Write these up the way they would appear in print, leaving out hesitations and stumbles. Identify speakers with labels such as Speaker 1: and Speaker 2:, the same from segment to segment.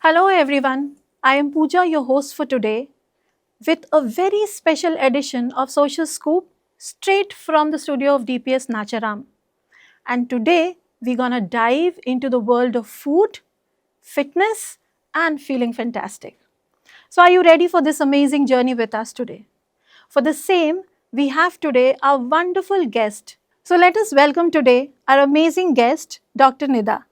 Speaker 1: Hello everyone, I am Pooja, your host for today, with a very special edition of Social Scoop straight from the studio of DPS Nacharam. And today we're gonna dive into the world of food, fitness, and feeling fantastic. So, are you ready for this amazing journey with us today? For the same, we have today our wonderful guest. So, let us welcome today our amazing guest, Dr. Nida.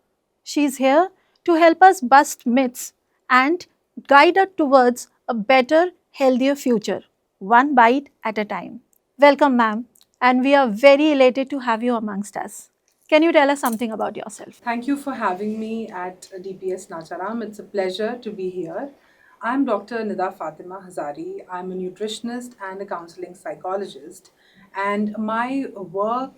Speaker 1: She is here to help us bust myths and guide us towards a better, healthier future, one bite at a time. Welcome, ma'am, and we are very elated to have you amongst us. Can you tell us something about yourself?
Speaker 2: Thank you for having me at DPS Nacharam. It's a pleasure to be here. I'm Dr. Nida Fatima Hazari. I'm a nutritionist and a counseling psychologist, and my work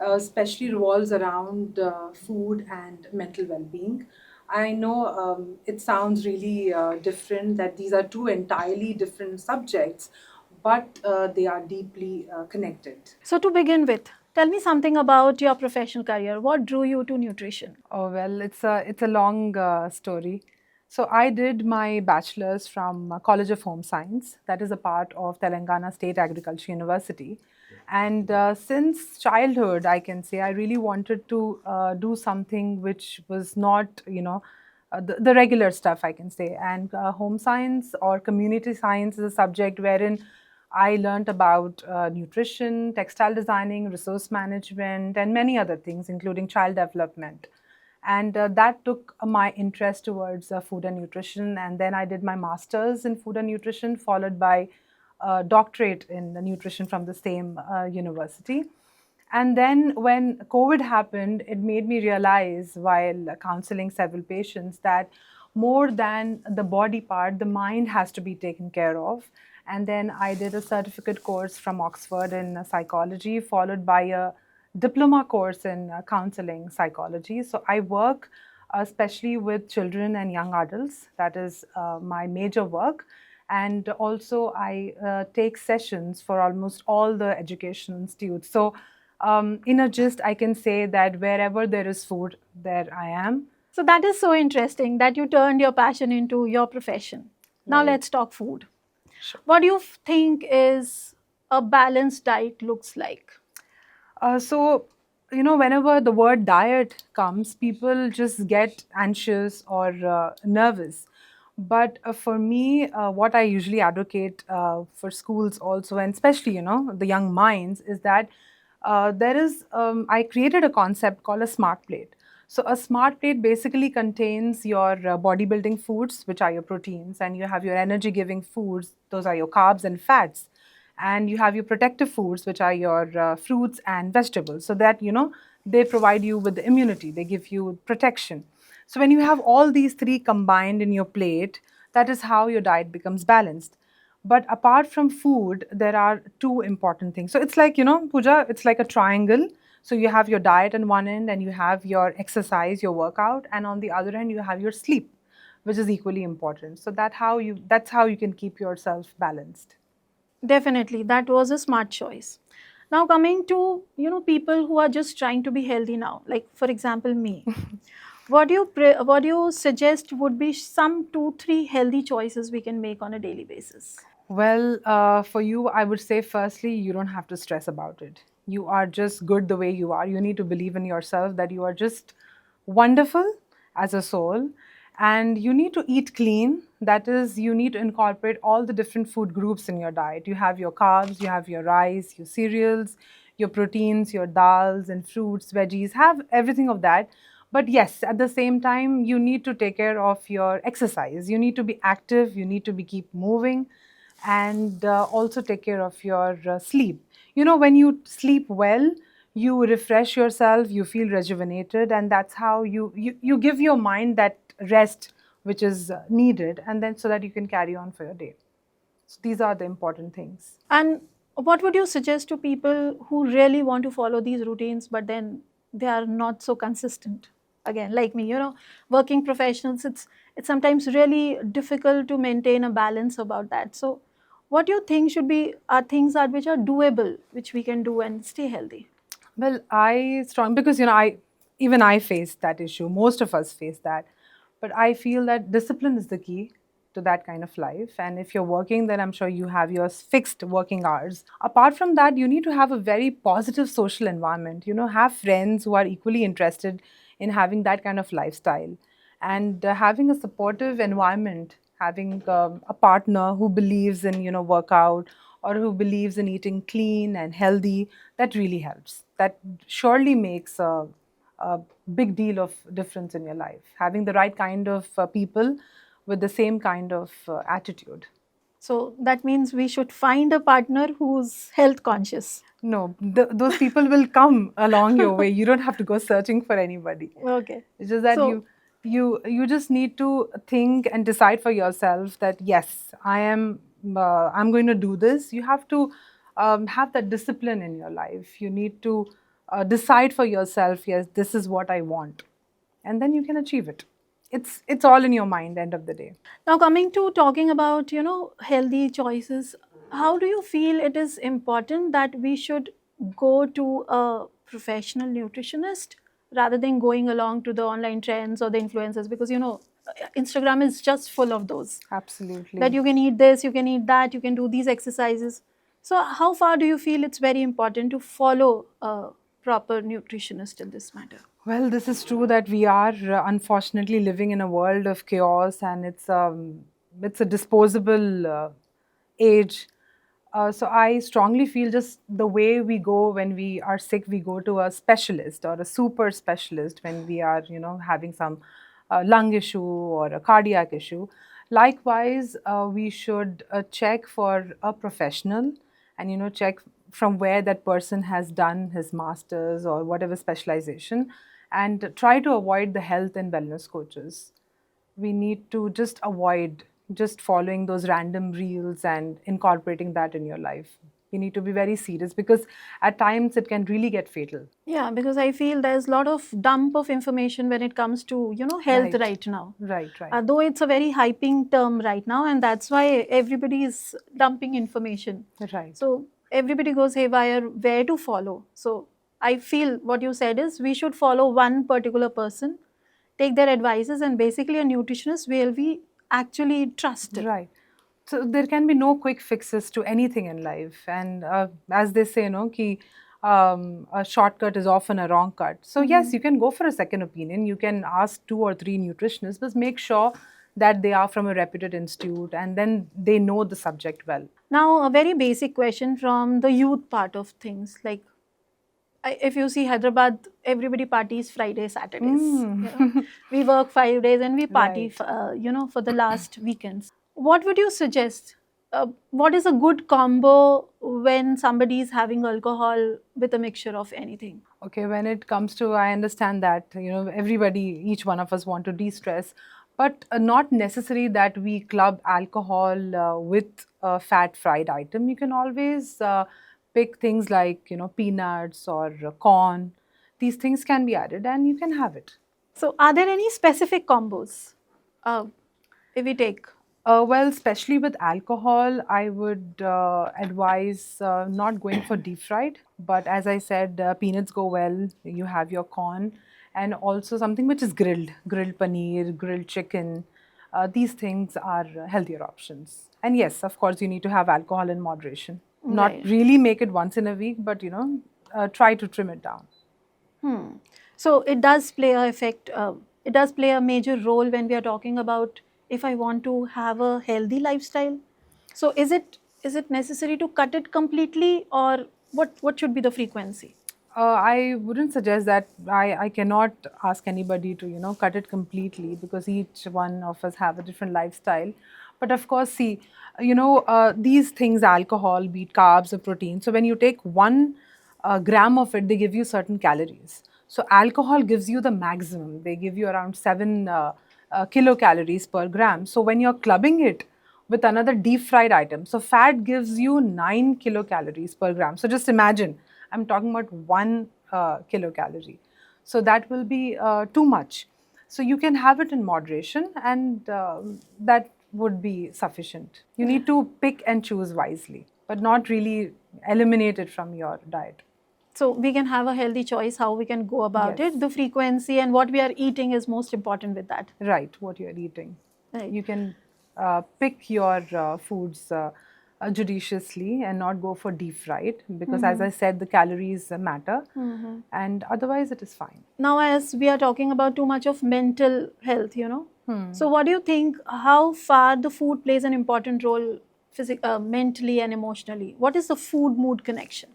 Speaker 2: especially revolves around food and mental well being. I know it sounds really different that these are two entirely different subjects, but they are deeply connected.
Speaker 1: So, to begin with, tell me something about your professional career. What drew you to nutrition?
Speaker 2: Oh well, it's a long story. So I did my bachelor's from College of Home Science. That is a part of Telangana State Agriculture University. And since childhood, I can say I really wanted to do something which was not, the regular stuff, I can say. And home science or community science is a subject wherein I learned about nutrition, textile designing, resource management, and many other things, including child development. And that took my interest towards food and nutrition. And then I did my master's in food and nutrition, followed by a doctorate in nutrition from the same university. And then when COVID happened, it made me realize while counseling several patients that more than the body part, the mind has to be taken care of. And then I did a certificate course from Oxford in psychology, followed by a diploma course in counseling psychology. So I work especially with children and young adults. That is my major work. And also, I take sessions for almost all the education institutes. So, in a gist, I can say that wherever there is food, there I am.
Speaker 1: So, that is so interesting that you turned your passion into your profession. Now,
Speaker 2: Right.
Speaker 1: let's talk food.
Speaker 2: Sure.
Speaker 1: What do you think is a balanced diet looks like?
Speaker 2: So, whenever the word diet comes, people just get anxious or nervous. But for me, what I usually advocate for schools also, and especially, the young minds, is that I created a concept called a smart plate. So, a smart plate basically contains your bodybuilding foods, which are your proteins, and you have your energy giving foods, those are your carbs and fats, and you have your protective foods, which are your fruits and vegetables, so that they provide you with the immunity, they give you protection. So when you have all these three combined in your plate, that is how your diet becomes balanced. But apart from food, there are two important things. So it's like, Pooja, it's like a triangle. So you have your diet on one end, and you have your exercise, your workout, and on the other end you have your sleep, which is equally important. So that's how you can keep yourself balanced.
Speaker 1: Definitely, that was a smart choice. Now, coming to people who are just trying to be healthy now, like for example me, what do you suggest would be some 2 3 healthy choices we can make on a daily basis?
Speaker 2: Well, for you, I would say firstly, you don't have to stress about it. You are just good the way you are. You need to believe in yourself that you are just wonderful as a soul. And you need to eat clean. That is, you need to incorporate all the different food groups in your diet. You have your carbs, you have your rice, your cereals, your proteins, your dals and fruits, veggies, have everything of that. But yes, at the same time, you need to take care of your exercise. You need to be active, you need to be keep moving, and also take care of your sleep. When you sleep well, you refresh yourself, you feel rejuvenated, and that's how you give your mind that rest which is needed, and then so that you can carry on for your day. So these are the important things.
Speaker 1: And what would you suggest to people who really want to follow these routines, but then they are not so consistent? Again, like me, working professionals, it's sometimes really difficult to maintain a balance about that. So, what do you think should be are things that which are doable, which we can do and stay healthy?
Speaker 2: Well, I strong because I face that issue. Most of us face that. But I feel that discipline is the key to that kind of life. And if you're working, then I'm sure you have your fixed working hours. Apart from that, you need to have a very positive social environment. Have friends who are equally interested in having that kind of lifestyle. And having a supportive environment, having a partner who believes in, workout, or who believes in eating clean and healthy, that really helps. That surely makes a big deal of difference in your life. Having the right kind of people with the same kind of attitude.
Speaker 1: So that means we should find a partner who's health conscious.
Speaker 2: No, those people will come along your way. You don't have to go searching for anybody.
Speaker 1: Okay.
Speaker 2: It's just that
Speaker 1: So,
Speaker 2: you just need to think and decide for yourself that yes, I'm going to do this. You have to have that discipline in your life. You need to decide for yourself. Yes, this is what I want, and then you can achieve it. It's all in your mind. End of the day.
Speaker 1: now coming to talking about, healthy choices, how do you feel it is important that we should go to a professional nutritionist rather than going along to the online trends or the influencers? Because, Instagram is just full of those.
Speaker 2: Absolutely.
Speaker 1: That you can eat this, you can eat that, you can do these exercises. So, how far do you feel it's very important to follow a proper nutritionist in this matter?
Speaker 2: Well, this is true that we are unfortunately living in a world of chaos, and it's a disposable age. So I strongly feel just the way we go when we are sick, we go to a specialist or a super specialist when we are, having some lung issue or a cardiac issue. Likewise, we should check for a professional and, check from where that person has done his master's or whatever specialization, and try to avoid the health and wellness coaches. We need to just avoid just following those random reels and incorporating that in your life. You need to be very serious because at times it can really get fatal.
Speaker 1: Yeah, because I feel there's a lot of dump of information when it comes to, health
Speaker 2: Right.
Speaker 1: right now.
Speaker 2: Right.
Speaker 1: Though it's a very hyping term right now, and that's why everybody is dumping information.
Speaker 2: Right.
Speaker 1: So everybody goes haywire where to follow. So I feel what you said is we should follow one particular person, take their advices, and basically a nutritionist will be actually trusted.
Speaker 2: Right. So there can be no quick fixes to anything in life, and as they say, ki a shortcut is often a wrong cut. So yes, you can go for a second opinion. You can ask 2 or 3 nutritionists, but make sure that they are from a reputed institute and then they know the subject well.
Speaker 1: Now, a very basic question from the youth part of things, like if you see Hyderabad, everybody parties Friday, Saturdays. We work 5 days and we party,
Speaker 2: Right.
Speaker 1: For the last weekends. What would you suggest? What is a good combo when somebody is having alcohol with a mixture of anything?
Speaker 2: Okay, when it comes to, I understand that, everybody, each one of us want to de-stress, but not necessary that we club alcohol with a fat fried item. You can always pick things like, peanuts or corn. These things can be added and you can have it.
Speaker 1: So, are there any specific combos if we take?
Speaker 2: Well, especially with alcohol, I would advise not going for deep fried. But as I said, peanuts go well. You have your corn, and also something which is grilled paneer, grilled chicken. These things are healthier options. And yes, of course, you need to have alcohol in moderation. Not
Speaker 1: Right.
Speaker 2: really make it once in a week, but try to trim it down.
Speaker 1: So it does play a effect. It does play a major role when we are talking about if I want to have a healthy lifestyle. So is it necessary to cut it completely, or what should be the frequency?
Speaker 2: I wouldn't suggest that. I cannot ask anybody to, cut it completely because each one of us have a different lifestyle. But of course, see, these things, alcohol, be it carbs or protein. So when you take 1 gram of it, they give you certain calories. So alcohol gives you the maximum. They give you around 7 kilocalories per gram. So when you're clubbing it with another deep fried item, so fat gives you 9 kilocalories per gram. So just imagine, I'm talking about 1 kilocalorie. So that will be too much. So you can have it in moderation, and that would be sufficient. You need to pick and choose wisely, but not really eliminate it from your diet.
Speaker 1: So we can have a healthy choice how we can go about
Speaker 2: Yes.
Speaker 1: it. The frequency and what we are eating is most important with that.
Speaker 2: Right, what you're eating.
Speaker 1: Right.
Speaker 2: You can pick your foods judiciously and not go for deep fried because, as I said, the calories matter, and otherwise it is fine.
Speaker 1: Now, as we are talking about too much of mental health, so what do you think, how far the food plays an important role mentally and emotionally? What is the food mood connection?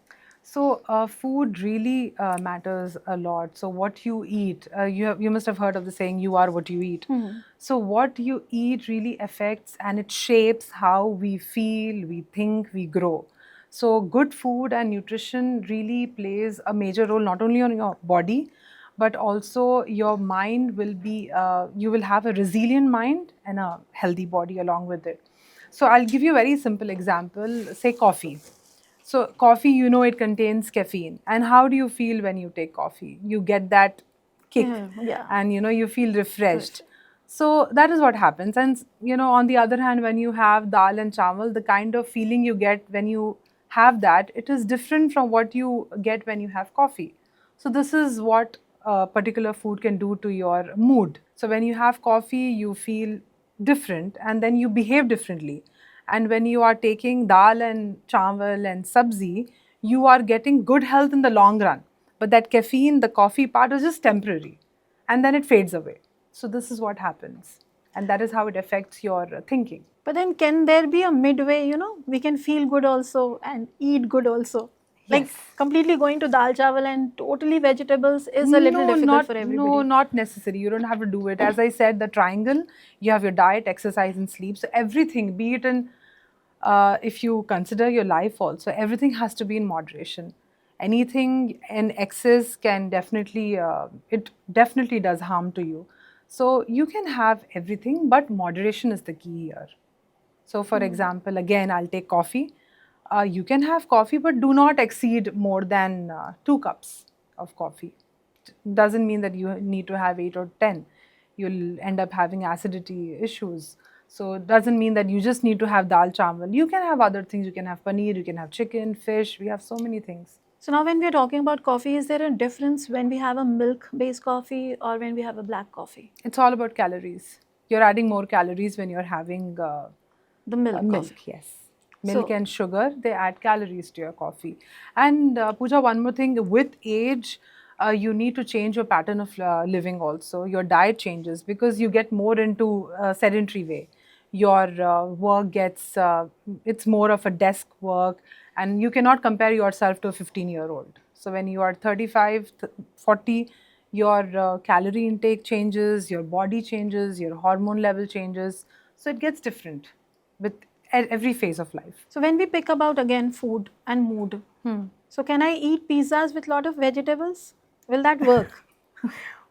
Speaker 2: So, food really matters a lot. So, what you eat, you must have heard of the saying, "You are what you eat." So, what you eat really affects and it shapes how we feel, we think, we grow. So, good food and nutrition really plays a major role not only on your body, but also your mind will be. You will have a resilient mind and a healthy body along with it. So, I'll give you a very simple example. Say coffee. So, coffee, it contains caffeine. And how do you feel when you take coffee? You get that kick
Speaker 1: Yeah.
Speaker 2: and you feel refreshed. So, that is what happens. And on the other hand, when you have dal and chawal, the kind of feeling you get when you have that, it is different from what you get when you have coffee. So, this is what a particular food can do to your mood. So, when you have coffee, you feel different and then you behave differently. And when you are taking dal and chawal and sabzi, you are getting good health in the long run. But that caffeine, the coffee part is just temporary and then it fades away. So, this is what happens. And that is how it affects your thinking.
Speaker 1: But then can there be a midway, we can feel good also and eat good also? Like
Speaker 2: Yes.
Speaker 1: completely going to dal chawal and totally vegetables is a little difficult for everybody.
Speaker 2: No, not necessary. You don't have to do it. As I said, the triangle, you have your diet, exercise, and sleep. So everything, be it in, if you consider your life also, everything has to be in moderation. Anything in excess can definitely, it definitely does harm to you. So you can have everything, but moderation is the key here. So, for example, again, I'll take coffee. You can have coffee, but do not exceed more than 2 cups of coffee. Doesn't mean that you need to have 8 or 10. You'll end up having acidity issues. So, it doesn't mean that you just need to have dal chawal. You can have other things. You can have paneer, you can have chicken, fish. We have so many things.
Speaker 1: So now when we are talking about coffee, is there a difference when we have a milk-based coffee or when we have a black coffee?
Speaker 2: It's all about calories. You're adding more calories when you're having
Speaker 1: The milk
Speaker 2: milk,
Speaker 1: coffee.
Speaker 2: yes. Milk
Speaker 1: So-
Speaker 2: and sugar, they add calories to your coffee. And Pooja, one more thing, with age, you need to change your pattern of living also. Your diet changes because you get more into sedentary way. Your work gets, it's more of a desk work and you cannot compare yourself to a 15-year-old. So when you are 35, 40, your calorie intake changes, your body changes, your hormone level changes. So it gets different with every phase of life.
Speaker 1: So when we pick about again food and mood, so can I eat pizzas with lot of vegetables? Will that work?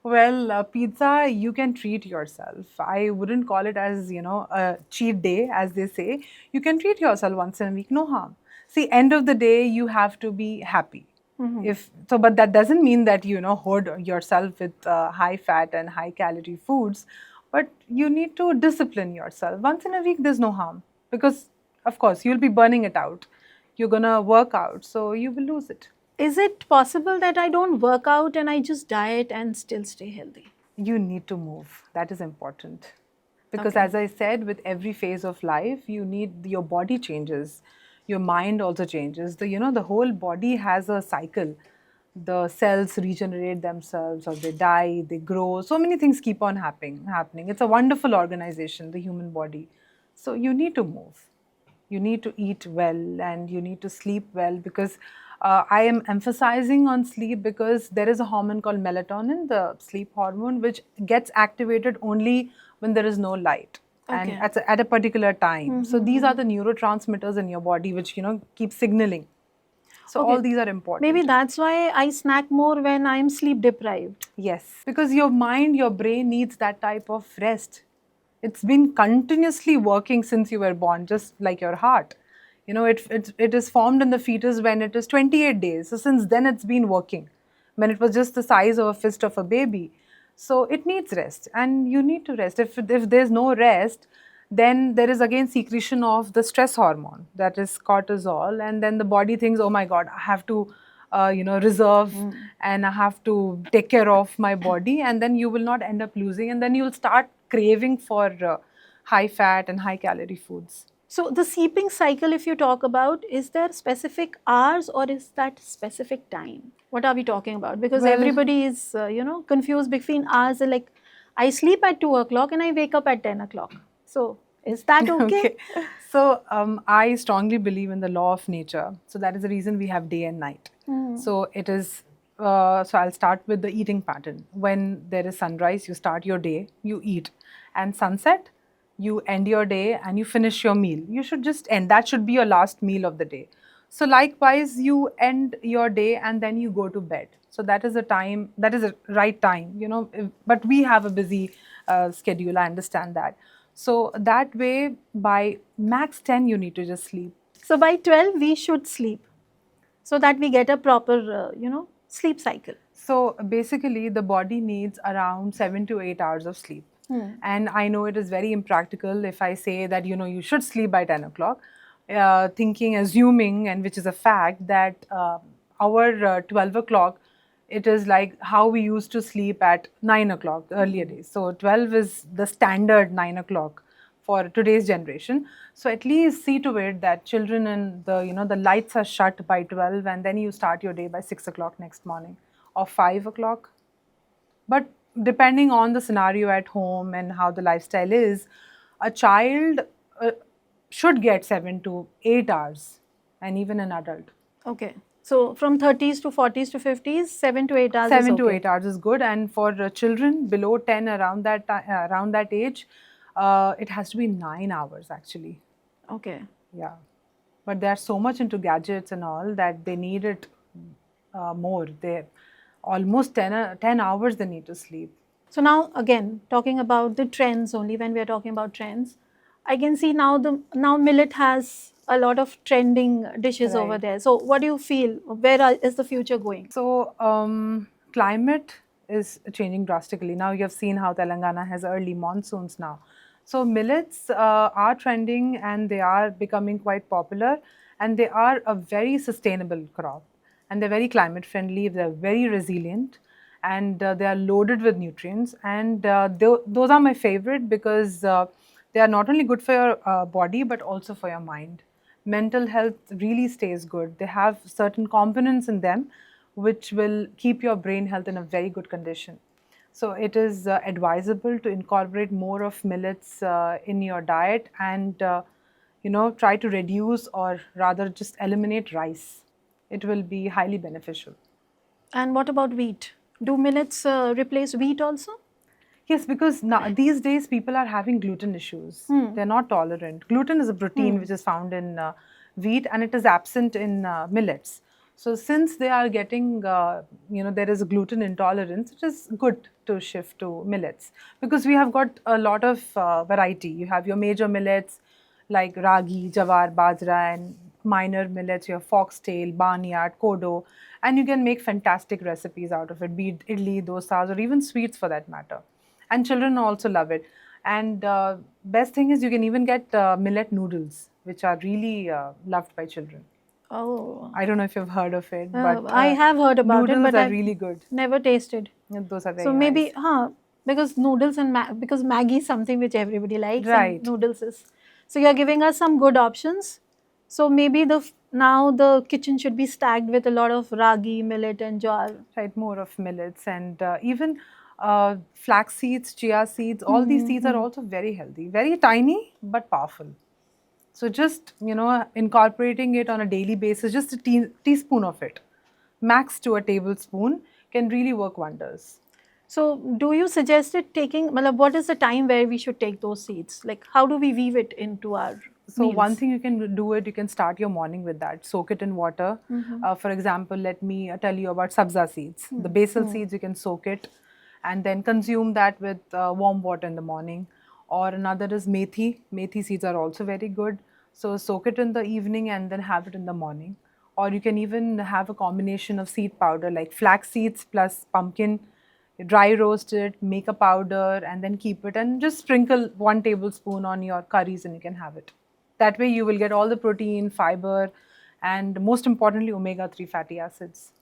Speaker 2: Well, pizza, you can treat yourself. I wouldn't call it as, a cheat day, as they say. You can treat yourself once in a week, no harm. See, end of the day, you have to be happy. But that doesn't mean that, hoard yourself with high fat and high calorie foods. But you need to discipline yourself. Once in a week, there's no harm. Because, of course, you'll be burning it out. You're going to work out, so you will lose it.
Speaker 1: Is it possible that I don't work out and I just diet and still stay healthy?
Speaker 2: You need to move. That is important. Because
Speaker 1: Okay.
Speaker 2: as I said, with every phase of life, your body changes. Your mind also changes. The whole body has a cycle. The cells regenerate themselves or they die, they grow. So many things keep on happening. It's a wonderful organization, the human body. So you need to move. You need to eat well and you need to sleep well because I am emphasizing on sleep because there is a hormone called melatonin, the sleep hormone, which gets activated only when there is no light and
Speaker 1: Okay.
Speaker 2: at a particular time. So these are the neurotransmitters in your body which keep signaling. So all these are important.
Speaker 1: Maybe that's why I snack more when I'm sleep deprived.
Speaker 2: Yes, because your mind, your brain needs that type of rest. It's been continuously working since you were born, just like your heart. It is formed in the fetus when it is 28 days. So since then it's been working, when it was just the size of a fist of a baby. So it needs rest and you need to rest. If there's no rest, then there is again secretion of the stress hormone, that is cortisol, and then the body thinks, oh my God, I have to reserve, and I have to take care of my body, and then you will not end up losing, and then you'll start craving for high fat and high calorie foods.
Speaker 1: So the sleeping cycle, if you talk about, is there specific hours or is that specific time? What are we talking about? Because
Speaker 2: Well-
Speaker 1: everybody is, confused between hours. Like, I sleep at 2 o'clock and I wake up at 10 o'clock. So is that okay?
Speaker 2: So I strongly believe in the law of nature. So that is the reason we have day and night. So it is. So I'll start with the eating pattern. When there is sunrise, you start your day, you eat, and sunset, you end your day and you finish your meal. You should just end. That should be your last meal of the day. So likewise, you end your day and then you go to bed. So that is the time. That is the right time. But we have a busy schedule. I understand that. So that way, by max 10, you need to just sleep.
Speaker 1: So by 12, we should sleep so that we get a proper, sleep cycle.
Speaker 2: So basically, the body needs around 7 to 8 hours of sleep. And I know it is very impractical if I say that you should sleep by 10 o'clock, assuming, and which is a fact, that our 12 o'clock, it is like how we used to sleep at 9 o'clock earlier days. So 12 is the standard 9 o'clock for today's generation. So at least see to it that children and the lights are shut by 12, and then you start your day by 6 o'clock next morning or 5 o'clock. But depending on the scenario at home and how the lifestyle is, a child should get 7 to 8 hours, and even an adult.
Speaker 1: Okay. So from 30s to 40s to 50s, 7 to 8 hours
Speaker 2: 7
Speaker 1: is
Speaker 2: to
Speaker 1: okay.
Speaker 2: 8 hours is good, and for children below 10, around that age, it has to be 9 hours actually.
Speaker 1: Okay.
Speaker 2: Yeah, but they are so much into gadgets and all that they need it more. They almost 10 hours they need to sleep.
Speaker 1: So now again, talking about the trends only, when we are talking about trends, I can see now millet has a lot of trending dishes over
Speaker 2: Right.
Speaker 1: there. So what do you feel? Where is the future going?
Speaker 2: So climate is changing drastically. Now you have seen how Telangana has early monsoons now. So millets are trending and they are becoming quite popular, and they are a very sustainable crop, and they're very climate friendly. They're very resilient, and they are loaded with nutrients. And those are my favorite because they are not only good for your body but also for your mind. Mental health really stays good. They have certain components in them which will keep your brain health in a very good condition. So it is advisable to incorporate more of millets in your diet, and try to reduce or rather just eliminate rice. It will be highly beneficial.
Speaker 1: And what about wheat? Do millets replace wheat also?
Speaker 2: Yes, because now, these days people are having gluten issues. They're not tolerant. Gluten is a protein which is found in wheat, and it is absent in millets. So since they are getting, there is a gluten intolerance, it is good to shift to millets, because we have got a lot of variety. You have your major millets like ragi, jawar, bajra, and minor millets. You have foxtail, barnyard, kodo, and you can make fantastic recipes out of it, be it idli, dosas, or even sweets for that matter. And children also love it. And best thing is you can even get millet noodles, which are really loved by children.
Speaker 1: Oh,
Speaker 2: I don't know if you've heard of it, but
Speaker 1: I have heard about it,
Speaker 2: noodles
Speaker 1: but
Speaker 2: are
Speaker 1: I've
Speaker 2: really good.
Speaker 1: never tasted.
Speaker 2: Yeah, those are very
Speaker 1: So maybe,
Speaker 2: nice.
Speaker 1: because noodles and because Maggi is something which everybody likes,
Speaker 2: Right.
Speaker 1: and noodles is. So you are giving us some good options. So maybe now the kitchen should be stacked with a lot of ragi, millet, and jowar.
Speaker 2: Right, more of millets, and even flax seeds, chia seeds. All these seeds are also very healthy, very tiny but powerful. So just incorporating it on a daily basis, just a teaspoon of it, max to a tablespoon, can really work wonders.
Speaker 1: So do you suggest it taking, what is the time where we should take those seeds? Like how do we weave it into our
Speaker 2: So
Speaker 1: meals?
Speaker 2: one thing you can do it, you can start your morning with that. Soak it in water. For example, let me tell you about sabza seeds. The basil seeds, you can soak it and then consume that with warm water in the morning. Or another is methi. Methi seeds are also very good. So soak it in the evening and then have it in the morning. Or you can even have a combination of seed powder like flax seeds plus pumpkin. Dry roast it, make a powder, and then keep it, and just sprinkle 1 tablespoon on your curries and you can have it. That way you will get all the protein, fiber, and most importantly omega-3 fatty acids.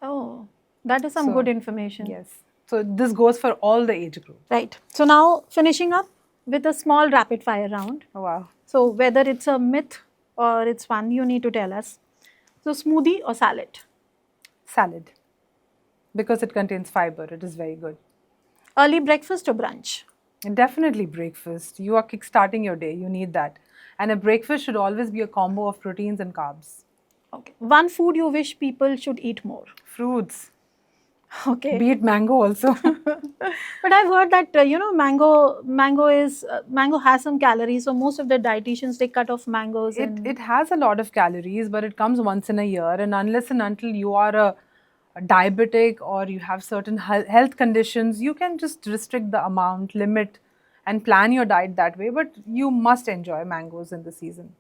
Speaker 1: Oh, that is some
Speaker 2: So,
Speaker 1: good information.
Speaker 2: Yes. So this goes for all the age groups.
Speaker 1: Right. So now finishing up with a small rapid fire round.
Speaker 2: Oh, wow.
Speaker 1: So whether it's a myth or it's one, you need to tell us. So smoothie or salad?
Speaker 2: Salad. Because it contains fiber, it is very good.
Speaker 1: Early breakfast or brunch?
Speaker 2: And definitely breakfast. You are kickstarting your day. You need that. And a breakfast should always be a combo of proteins and carbs.
Speaker 1: Okay. One food you wish people should eat more?
Speaker 2: Fruits.
Speaker 1: Okay.
Speaker 2: Be it mango also.
Speaker 1: But I've heard that mango has some calories, so most of the dietitians they cut off mangoes.
Speaker 2: It has a lot of calories, but it comes once in a year. And unless and until you are a diabetic or you have certain health conditions, you can just restrict the amount, limit, and plan your diet that way. But you must enjoy mangoes in the season.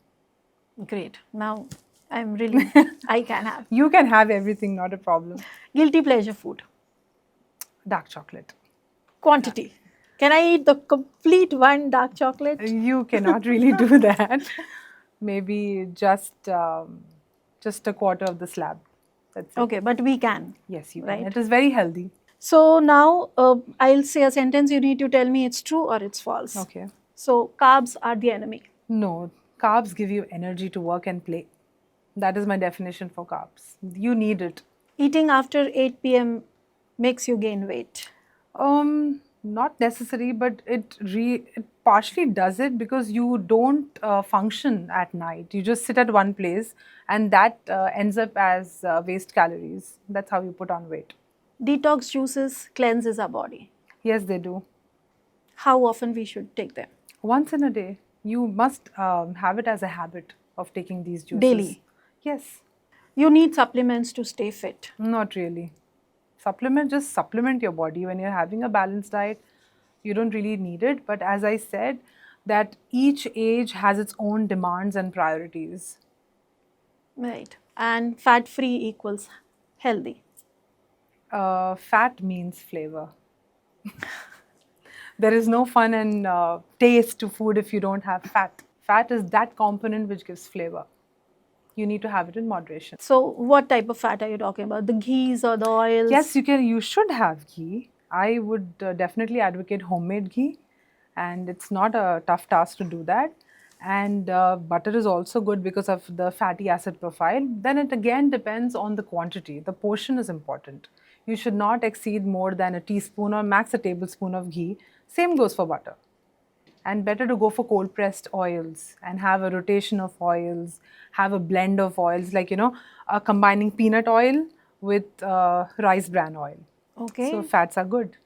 Speaker 1: Great. Now I'm really I can have.
Speaker 2: You can have everything, not a problem.
Speaker 1: Guilty pleasure food.
Speaker 2: Dark chocolate.
Speaker 1: Quantity. Can I eat the complete one dark chocolate?
Speaker 2: You cannot really do that. Maybe just a quarter of the slab. That's it.
Speaker 1: Okay, but we can.
Speaker 2: Yes, you
Speaker 1: Right.
Speaker 2: can. It is very healthy.
Speaker 1: So now I'll say a sentence. You need to tell me it's true or it's false.
Speaker 2: Okay.
Speaker 1: So carbs are the enemy.
Speaker 2: No, carbs give you energy to work and play. That is my definition for carbs. You need it.
Speaker 1: Eating after 8 p.m. makes you gain weight.
Speaker 2: Not necessary, but it partially does it because you don't function at night. You just sit at one place, and that ends up as waste calories. That's how you put on weight.
Speaker 1: Detox juices cleanses our body.
Speaker 2: Yes, they do.
Speaker 1: How often we should take them?
Speaker 2: Once in a day. You must have it as a habit of taking these juices.
Speaker 1: Daily.
Speaker 2: Yes.
Speaker 1: You need supplements to stay fit.
Speaker 2: Not really. Just supplement your body. When you're having a balanced diet, you don't really need it. But as I said, that each age has its own demands and priorities.
Speaker 1: Right. And fat-free equals healthy.
Speaker 2: Fat means flavor. There is no fun and taste to food if you don't have fat. Fat is that component which gives flavor. You need to have it in moderation.
Speaker 1: So what type of fat are you talking about? The ghees or the oils?
Speaker 2: Yes, you can. You should have ghee. I would definitely advocate homemade ghee, and it's not a tough task to do that. And butter is also good because of the fatty acid profile. Then it again depends on the quantity. The portion is important. You should not exceed more than a teaspoon or max a tablespoon of ghee. Same goes for butter. And better to go for cold pressed oils and have a rotation of oils, have a blend of oils, like, combining peanut oil with rice bran oil.
Speaker 1: Okay.
Speaker 2: So fats are good.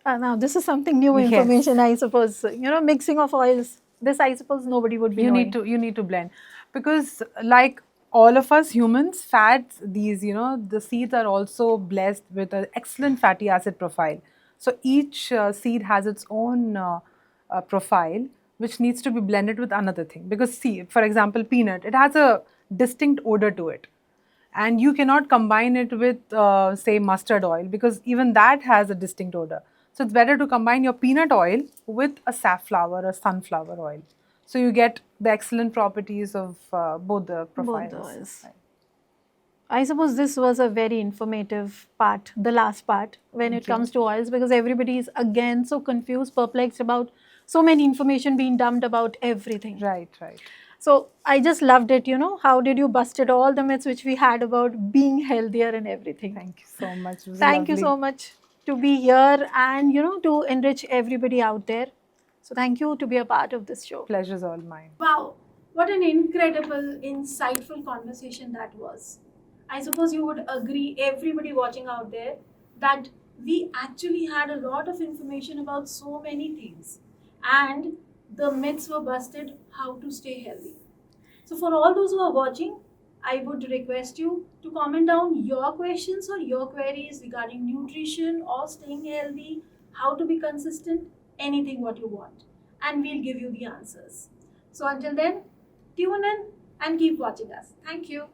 Speaker 1: Now this is something new
Speaker 2: Yes.
Speaker 1: information, I suppose. Mixing of oils. This I suppose nobody would be knowing.
Speaker 2: You need to blend, because like all of us humans, fats, these, the seeds are also blessed with an excellent fatty acid profile. So each seed has its own profile, which needs to be blended with another thing. Because see, for example, peanut, it has a distinct odor to it. And you cannot combine it with, say, mustard oil, because even that has a distinct odor. So it's better to combine your peanut oil with a safflower or sunflower oil. So you get the excellent properties of both the profiles.
Speaker 1: Both the oils. I suppose this was a very informative part, the last part, when it comes to oils, because everybody is again so confused, perplexed about so many information being dumped about everything.
Speaker 2: Right.
Speaker 1: So I just loved it, how did you busted all the myths which we had about being healthier and everything.
Speaker 2: Thank you so much. It was
Speaker 1: Thank you
Speaker 2: lovely.
Speaker 1: so much to be here and, to enrich everybody out there. So thank you to be a part of this show.
Speaker 2: Pleasure's all mine.
Speaker 1: Wow, what an incredible, insightful conversation that was. I suppose you would agree, everybody watching out there, that we actually had a lot of information about so many things. And the myths were busted how to stay healthy. So for all those who are watching, I would request you to comment down your questions or your queries regarding nutrition or staying healthy, how to be consistent, anything what you want. And we'll give you the answers. So until then, tune in and keep watching us. Thank you.